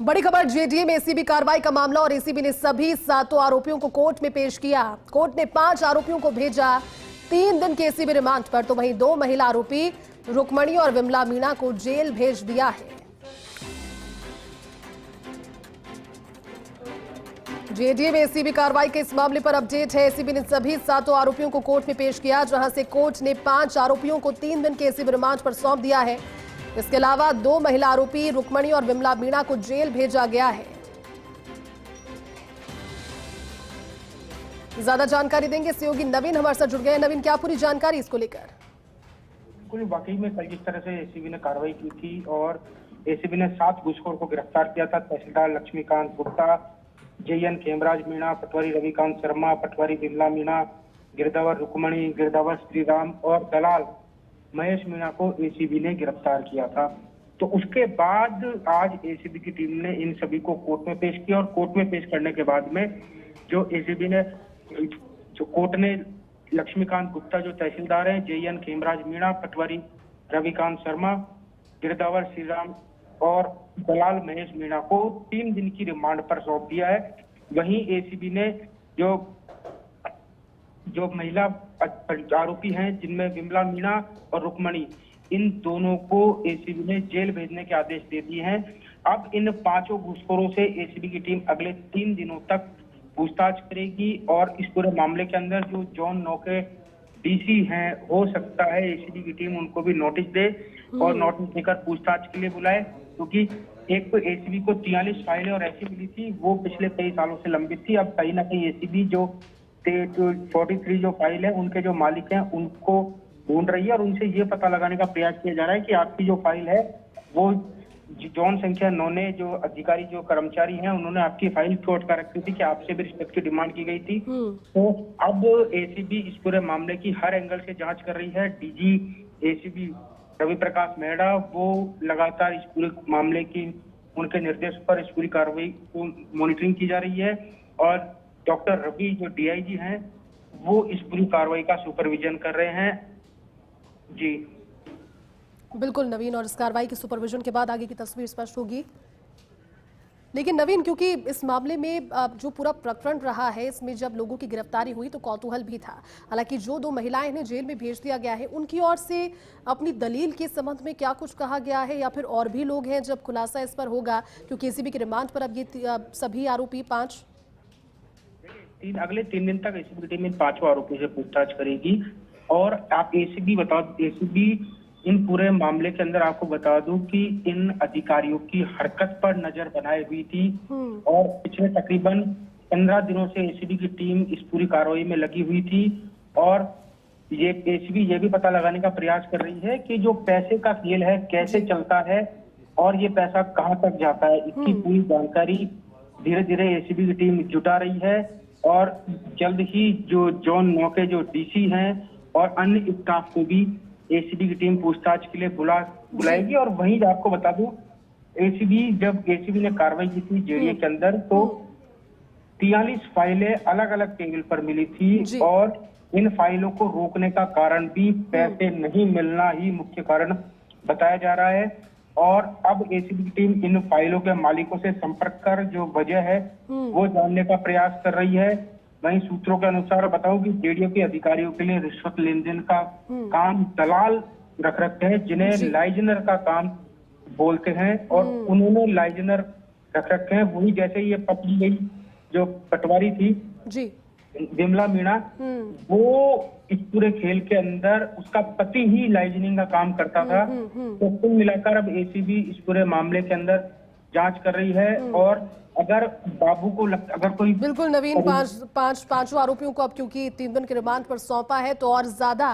बड़ी खबर, जेडीए में एसीबी कार्रवाई का मामला और एसीबी ने सभी 7 आरोपियों को कोर्ट में पेश किया। कोर्ट ने 5 आरोपियों को भेजा 3 दिन के एसीबी रिमांड पर, तो वहीं 2 महिला आरोपी रुक्मणी और विमला मीणा को जेल भेज दिया है। जेडीए में एसीबी कार्रवाई के इस मामले पर अपडेट है। एसीबी ने सभी 7 आरोपियों को कोर्ट में पेश किया, जहां से कोर्ट ने 5 आरोपियों को 3 दिन के एसीबी रिमांड पर सौंप दिया है। इसके अलावा 2 महिला आरोपी रुक्मणी और विमला मीणा को जेल भेजा गया है। ज्यादा जानकारी देंगे सहयोगी नवीन हमारे साथ जुड़ गए। नवीन, क्या पूरी जानकारी इसको लेकर? बिल्कुल, वाकई में कल जिस तरह से एसीबी ने कार्रवाई की थी और एसीबी ने 7 घूसखोर को गिरफ्तार किया था। तहसीलदार लक्ष्मीकांत गुप्ता, जेएन खेमराज मीणा, पटवारी रविकांत शर्मा, पटवारी विमला मीणा, गिरदावर रुक्मणी, गिरदावर श्रीराम और दलाल महेश मीणा को एसीबी ने गिरफ्तार किया था। तो उसके बाद आज एसीबी की टीम ने इन सभी को कोर्ट में पेश किया और कोर्ट में पेश करने के बाद में जो एसीबी ने कोर्ट ने लक्ष्मीकांत गुप्ता जो तहसीलदार हैं, जेएन खेमराज मीणा, पटवारी रविकांत शर्मा, गिरदावर श्रीराम और दलाल महेश मीणा को 3 दिन की रिमांड पर सौंप दिया है। वहीं एसीबी ने जो महिला आरोपी हैं, जिनमें विमला मीणा और रुक्मणी, इन दोनों को एसीबी ने जेल भेजने के आदेश दे दिए हैं। अब इन 5 घूसखोरों से एसीबी की टीम अगले 3 दिनों तक पूछताछ करेगी और इस पूरे मामले के अंदर जो जोन 9 के डीसी हैं, हो सकता है एसीबी की टीम उनको भी नोटिस दे और नोटिस देकर पूछताछ के लिए बुलाए, क्योंकि एक तो एसीबी को 43 फाइलें और ऐसी मिली थी, वो पिछले कई सालों से लंबित थी। अब कहीं ना कहीं एसीबी जो 43 जो फाइल है, उनके जो मालिक हैं उनको ढूंढ रही है और उनसे ये पता लगाने का प्रयास किया जा रहा है कि आपकी जो फाइल है वो जोन संख्या 9 ने जो अधिकारी जो कर्मचारी हैं, उन्होंने आपकी फाइल क्यों अटका रखी थी कि आपसे भी रिश्वत की डिमांड की गई थी। तो अब एसीबी इस पूरे मामले की हर एंगल से जांच कर रही है। डीजी एसीबी रवि प्रकाश मेहरा वो लगातार इस पूरे मामले की उनके निर्देश पर इस पूरी कार्रवाई को मॉनिटरिंग की जा रही है और डॉक्टर रवि जो डीआईजी हैं वो इस पूरी कार्रवाई का सुपरविजन कर रहे हैं। जी बिल्कुल नवीन, और इस कार्रवाई की सुपरविजन के बाद आगे की तस्वीर स्पष्ट होगी। लेकिन नवीन, क्योंकि इस मामले में जो पूरा प्रकरण रहा है, इसमें जब लोगों की गिरफ्तारी हुई तो कौतूहल भी था। हालांकि जो 2 महिलाएं इन्हें जेल में भेज दिया गया है, उनकी ओर से अपनी दलील के संबंध में क्या कुछ कहा गया है या फिर और भी लोग हैं? जब खुलासा इस पर होगा, क्योंकि एसीबी के रिमांड पर अब ये सभी आरोपी 5 अगले 3 दिन तक एसीबी की टीम इन 5 आरोपियों से पूछताछ करेगी। और आप एसीबी इन पूरे मामले के अंदर आपको बता दूं कि इन अधिकारियों की हरकत पर नजर बनाए हुई थी और पिछले तकरीबन 15 दिनों से एसीबी की टीम इस पूरी कार्रवाई में लगी हुई थी और ये एसीबी ये भी पता लगाने का प्रयास कर रही है कि जो पैसे का खेल है कैसे चलता है और ये पैसा कहां तक जाता है। इसकी पूरी जानकारी धीरे धीरे एसीबी की टीम जुटा रही है और जल्द ही जो जोन 9 के जो डीसी हैं और अन्य स्टाफ को भी एसीबी की टीम पूछताछ के लिए बुलाएगी। और वहीं आपको बता दूं, जब एसीबी ने कार्रवाई की थी जेडीए के अंदर, तो 43 फाइलें अलग अलग टेबल पर मिली थी और इन फाइलों को रोकने का कारण भी पैसे नहीं मिलना ही मुख्य कारण बताया जा रहा है। और अब एसीबी की टीम इन फाइलों के मालिकों से संपर्क कर जो वजह है वो जानने का प्रयास कर रही है। वहीं सूत्रों के अनुसार बताऊं कि जेडीए के अधिकारियों के लिए रिश्वत लेन देन का काम दलाल रख रखते हैं, जिन्हें लाइजनर का काम बोलते हैं और उन्होंने लाइजनर रख रखे हैं। वही जैसे ये पकड़ी गई जो पटवारी थी जी विमला मीणा, वो इस पूरे खेल के अंदर उसका पति ही लाइजनिंग का काम करता था। तो कुल मिलाकर अब एसीबी इस पूरे मामले के अंदर जांच कर रही है और अगर बाबू को अगर कोई बिल्कुल नवीन, पांचों आरोपियों को अब क्योंकि 3 दिन के रिमांड पर सौंपा है तो और ज्यादा